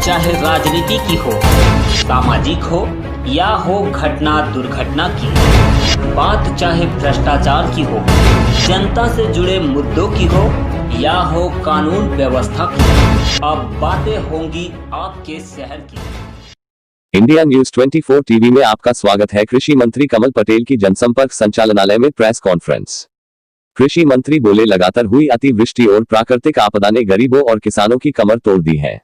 चाहे राजनीति की हो, सामाजिक हो या हो घटना दुर्घटना की, बात चाहे भ्रष्टाचार की हो, जनता से जुड़े मुद्दों की हो या हो कानून व्यवस्था की, अब बातें होंगी आपके शहर की। इंडिया न्यूज 24 टीवी में आपका स्वागत है। कृषि मंत्री कमल पटेल की जनसंपर्क संचालनालय में प्रेस कॉन्फ्रेंस। कृषि मंत्री बोले, लगातार हुई अतिवृष्टि और प्राकृतिक आपदा ने गरीबों और किसानों की कमर तोड़ दी है।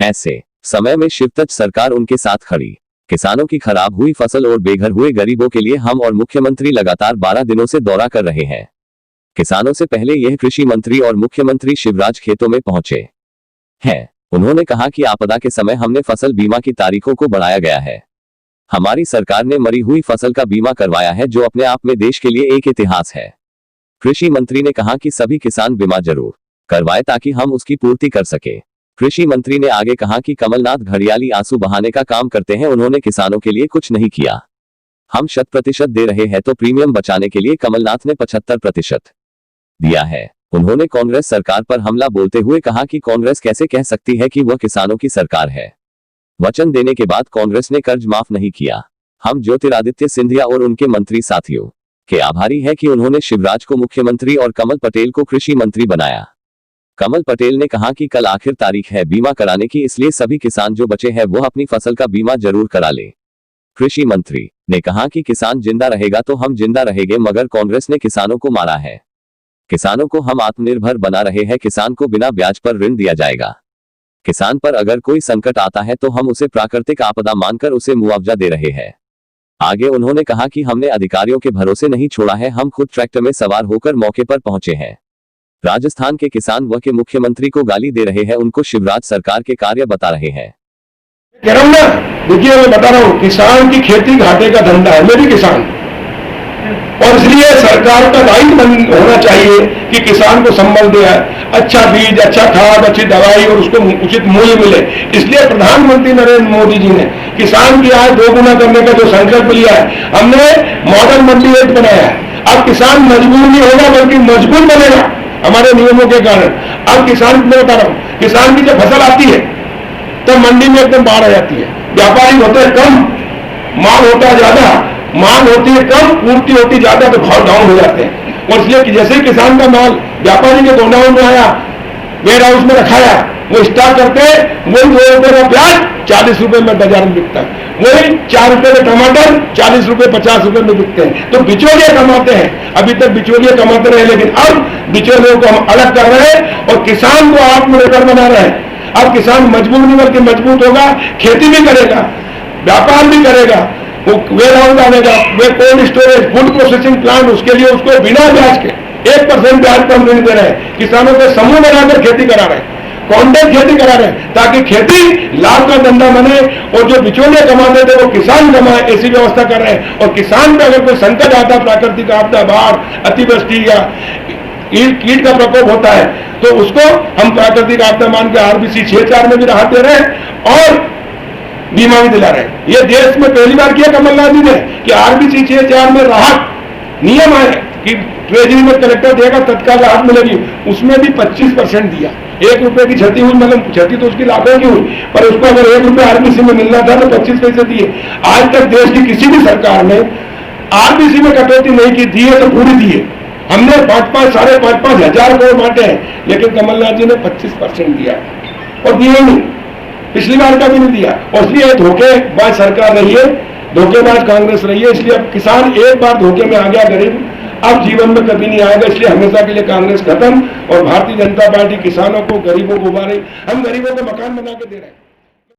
ऐसे समय में शिवतज सरकार उनके साथ खड़ी। किसानों की खराब हुई फसल और बेघर हुए गरीबों के लिए हम और मुख्यमंत्री लगातार 12 दिनों से दौरा कर रहे हैं। किसानों से पहले यह कृषि मंत्री और मुख्यमंत्री शिवराज खेतों में पहुंचे हैं। उन्होंने कहा कि आपदा के समय हमने फसल बीमा की तारीखों को बढ़ाया गया है। हमारी सरकार ने मरी हुई फसल का बीमा करवाया है, जो अपने आप में देश के लिए एक इतिहास है। कृषि मंत्री ने कहा कि सभी किसान बीमा जरूर करवाए ताकि हम उसकी पूर्ति कर सके। कृषि मंत्री ने आगे कहा कि कमलनाथ घड़ियाली आंसू बहाने का काम करते हैं। उन्होंने किसानों के लिए कुछ नहीं किया। हम 100% दे रहे हैं तो प्रीमियम बचाने के लिए कमलनाथ ने 75% दिया है। उन्होंने कांग्रेस सरकार पर हमला बोलते हुए कहा कि कांग्रेस कैसे कह सकती है कि वह किसानों की सरकार है। वचन देने के बाद कांग्रेस ने कर्ज माफ नहीं किया। हम ज्योतिरादित्य सिंधिया और उनके मंत्री साथियों के आभारी है कि उन्होंने शिवराज को मुख्यमंत्री और कमल पटेल को कृषि मंत्री बनाया। कमल पटेल ने कहा कि कल आखिर तारीख है बीमा कराने की, इसलिए सभी किसान जो बचे हैं वो अपनी फसल का बीमा जरूर करा ले। कृषि मंत्री ने कहा कि किसान जिंदा रहेगा तो हम जिंदा रहेंगे, मगर कांग्रेस ने किसानों को मारा है। किसानों को हम आत्मनिर्भर बना रहे हैं। किसान को बिना ब्याज पर ऋण दिया जाएगा। किसान पर अगर कोई संकट आता है तो हम उसे प्राकृतिक आपदा मानकर उसे मुआवजा दे रहे हैं। आगे उन्होंने कहा कि हमने अधिकारियों के भरोसे नहीं छोड़ा है, हम खुद ट्रैक्टर में सवार होकर मौके पर पहुंचे हैं। राजस्थान के किसान व के मुख्यमंत्री को गाली दे रहे हैं, उनको शिवराज सरकार के कार्य बता रहे हैं। देखिए, मैं बता रहा हूँ, किसान की खेती घाटे का धंधा है। मैं भी किसान, और इसलिए सरकार का दायित्व होना चाहिए कि किसान को संबल दे, अच्छा बीज, अच्छा खाद, अच्छी दवाई और उसको उचित मूल्य मिले। इसलिए प्रधानमंत्री नरेंद्र मोदी जी ने किसान की आय 2 गुना करने का जो संकल्प लिया है, हमने मॉडल मंडी एक्ट बनाया है। अब किसान मजबूर नहीं होगा बल्कि मजबूर बनेगा हमारे नियमों के कारण। अब किसान, मैं बता रहा हूँ, किसान की जब फसल आती है तब मंडी में एकदम बाढ़ आ जाती है। व्यापारी होते हैं कम, माल होता है ज्यादा, मांग होती है कम, पूर्ति होती ज्यादा, तो भाव डाउन हो जाते हैं। और इसलिए कि जैसे किसान का माल व्यापारी के गोडाउन में आया, वेयर हाउस में रखाया, वो स्टॉक करते हैं, वही 2 रुपए का प्याज 40 रुपए में बाजार में बिकता है, वही 4 रुपए का टमाटर 40 रुपए 50 रुपए में बिकते हैं। तो बिचौलिए कमाते हैं। अभी तक बिचौलिए कमाते रहे, लेकिन अब बिचौलियों को हम अलग कर रहे हैं और किसान को आत्मनिर्भर बना रहे हैं। अब किसान मजबूत नहीं बल्कि मजबूत होगा, खेती भी करेगा, व्यापार भी करेगा, वो वेयर हाउस डालेगा, वे cold storage, food processing plant, उसके लिए उसको बिना ब्याज के 1% ब्याज पर ऋण दे रहे हैं। किसानों के समूह बनाकर खेती करा रहे हैं, कॉन्ट्रैक्ट खेती करा रहे हैं, ताकि खेती लाभ का धंधा बने और जो बिचौलिए कमाते थे वो किसान कमाए, ऐसी व्यवस्था कर रहे हैं। और किसान पे अगर कोई संकट आता, प्राकृतिक आपदा, बाढ़, अतिवृष्टि या कीट का प्रकोप होता है, तो उसको हम प्राकृतिक आपदा मान के RBC 6.4 में भी राहत दे रहे हैं और बीमा भी दिला रहे हैं। ये देश में पहली बार किया कमलनाथ जी ने कि RBC 6.4 में राहत नियम है कि ट्रेजरी में कलेक्टर देगा, तत्काल राहत मिलेगी। उसमें भी 25% दिया। 1 रुपए की क्षति हुई, मतलब क्षति तो उसकी लाखों की हुई, पर उसको अगर 1 रुपए RBC में मिलना था तो 25 पैसे दिए। आज तक देश की किसी भी सरकार ने RBC में कटौती नहीं की, दिए तो पूरी दिए। हमने 5-5, 5.5 हजार करोड़ बांटे हैं, लेकिन कमलनाथ जी ने 25% दिया और दिए नहीं, पिछली बार का भी नहीं दिया। और इसलिए धोखेबाज सरकार रही है, धोखेबाज कांग्रेस रही है। इसलिए अब किसान एक बार धोखे में आ गया, गरीब अब जीवन में कभी नहीं आएगा। इसलिए हमेशा के लिए कांग्रेस खत्म और भारतीय जनता पार्टी किसानों को, गरीबों को उभारे। हम गरीबों को मकान बना के दे रहे हैं।